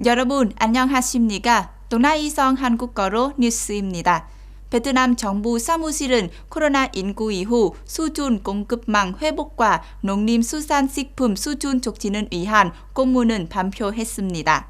여러분 안녕하십니까? 동아이성 한국어로 뉴스입니다. 베트남 정부 사무실은 코로나19 이후 수준 공급망 회복과 농림수산식품 수준 촉진을 위한 공문을 발표했습니다.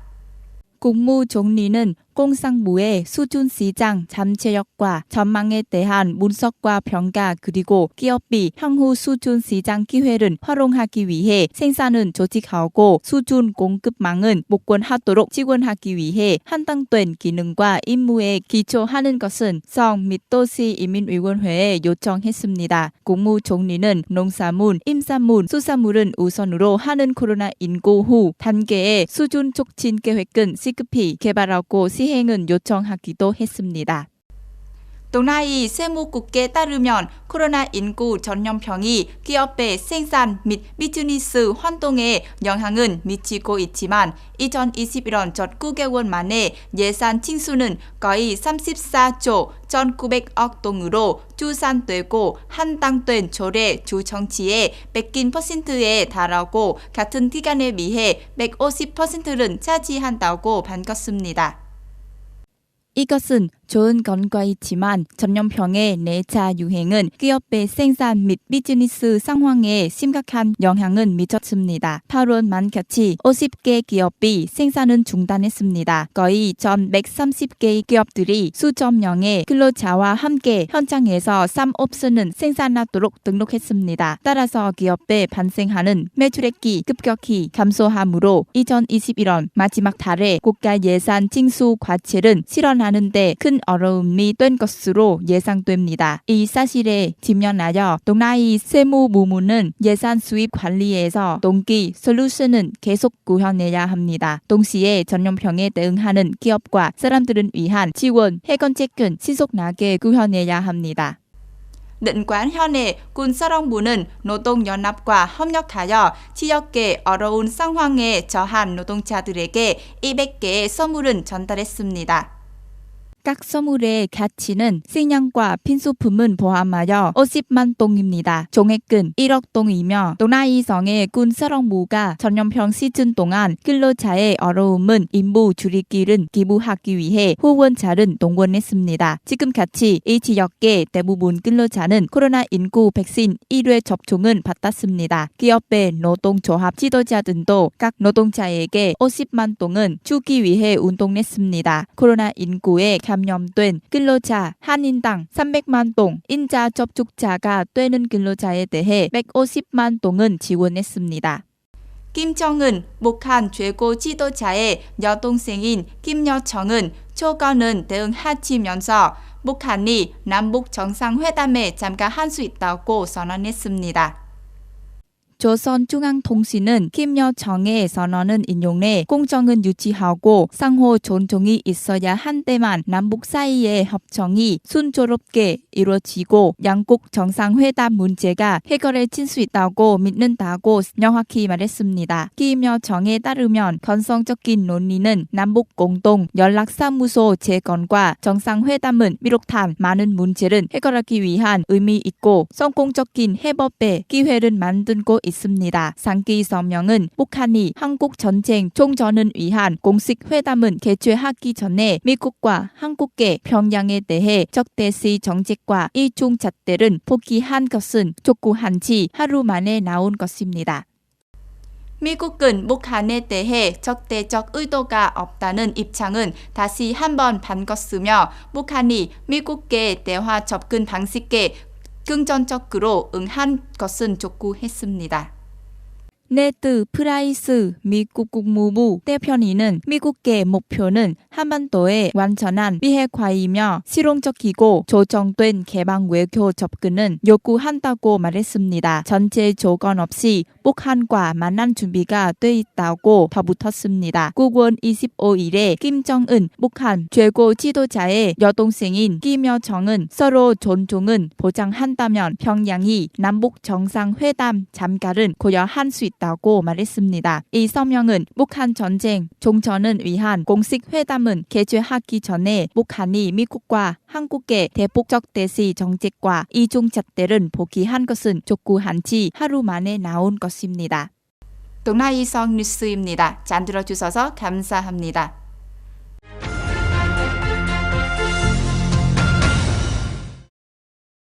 국무총리는 공산부의 수준 시장 잠재력과 전망에 대한 분석과 평가 그리고 기업이 향후 수준 시장 기회를 활용하기 위해 생산을 조직하고 수준 공급망은 복원하도록 지원하기 위해 한정된 기능과 임무에 기초하는 것은 성 및 도시이민위원회에 요청했습니다. 국무총리는 농산물, 임산물, 수산물은 우선으로 하는 코로나19 후 단계의 수준 촉진 계획은 시급히 개발하고 시행은 요청하기도 했습니다. 동아이 세무국에 따르면 코로나19 전염병이 기업의 생산 및 비즈니스 활동에 영향은 미치고 있지만 2021년 첫 9개월 만에 예산 징수는 거의 34조 1,900억 동으로 추산되고 한당된 조례 주정치의 100%에 달하고 같은 기간에 비해 150%를 차지한다고 밝혔습니다. 이것은 좋은 건과 있지만 전염병의 4차 유행은 기업의 생산 및 비즈니스 상황에 심각한 영향을 미쳤습니다. 8월 말까지 50개 기업이 생산을 중단했습니다. 거의 1,130개의 기업들이 수천 명의 근로자와 함께 현장에서 삶옵션을 생산하도록 등록했습니다. 따라서 기업에 발생하는 매출액이 급격히 감소하므로 2021년 마지막 달에 국가 예산 징수 과체를 실현하는 데 큰 어려움이 된 것으로 예상됩니다. 이 사실에 직면하여 동아이 세무부문은 예산 수입 관리에서 동기 솔루션은 계속 구현해야 합니다. 동시에 전염병에 대응하는 기업과 사람들을 위한 지원, 해건책은 신속하게 구현해야 합니다. định quán 현의 군사령부는 노동연합과 협력하여 지역의 어려운 상황에 처한 노동자들에게 200개의 선물을 전달했습니다. 각 선물의 가치는 식량과 필수품은 포함하여 50만 동입니다. 총액은 1억 동이며 동아이성의 군사령부가 전염병 시즌 동안 근로자의 어려움은 인부 줄이기를 기부하기 위해 후원자를 동원했습니다. 지금같이 이 지역의 대부분 근로자는 코로나19 백신 1회 접종을 받았습니다. 기업의 노동조합 지도자들도 각 노동자에게 50만 동은 주기 위해 운동했습니다. 코로나19에 감염된 근로자 한 인당 300만 동, 인자 접촉자가 되는 근로자에 대해 150만 동은 지원했습니다. 김정은 북한 최고 지도자의 여동생인 김여정은 초과는 대응하치면서 북한이 남북 정상회담에 참가할 수 있다고 선언했습니다. 조선중앙통신은 김여정의 선언은 인용해 공정은 유지하고 상호 존중이 있어야 한데만 남북 사이의 협정이 순조롭게 이루어지고 양국 정상회담 문제가 해결해질 수 있다고 믿는다고 명확히 말했습니다. 김여정에 따르면 건성적인 논의는 남북 공동 연락사무소 재건과 정상회담은 비롯한 많은 문제를 해결하기 위한 의미 있고 성공적인 해법의 기회를 만들고 있습니다. 상기 서명은 북한이 한국 전쟁 종전을 위한 공식 회담은 개최하기 전에 미국과 한국의 평양에 대해 적대시 정책과 이중 잣대를 포기한 것은 촉구한 지 하루 만에 나온 것입니다. 미국은 북한에 대해 적대적 의도가 없다는 입장은 다시 한번 바꿨으며 북한이 미국의 대화 접근 방식에 긍정적으로 응한 것은 촉구했습니다. 네드 프라이스 미국 국무부 대변인은 미국의 목표는 한반도의 완전한 비핵화이며 실용적이고 조정된 개방 외교 접근은 요구한다고 말했습니다. 전제 조건 없이 북한과 만난 준비가 돼 있다고 덧붙였습니다. 9월 25일에 김정은 북한 최고 지도자의 여동생인 김여정은 서로 존중은 보장한다면 평양이 남북 정상회담 참가를 고려할 수 있다고 말했습니다. 이 서명은 북한 전쟁 종전을 위한 공식 회담은 개최하기 전에 북한이 미국과 한국의 대북적 대시 정책과 이중 잣대를 포기한 것은 촉구한 지 하루 만에 나온 것입니다. 동나이성 뉴스입니다. 잘 들어주셔서 감사합니다.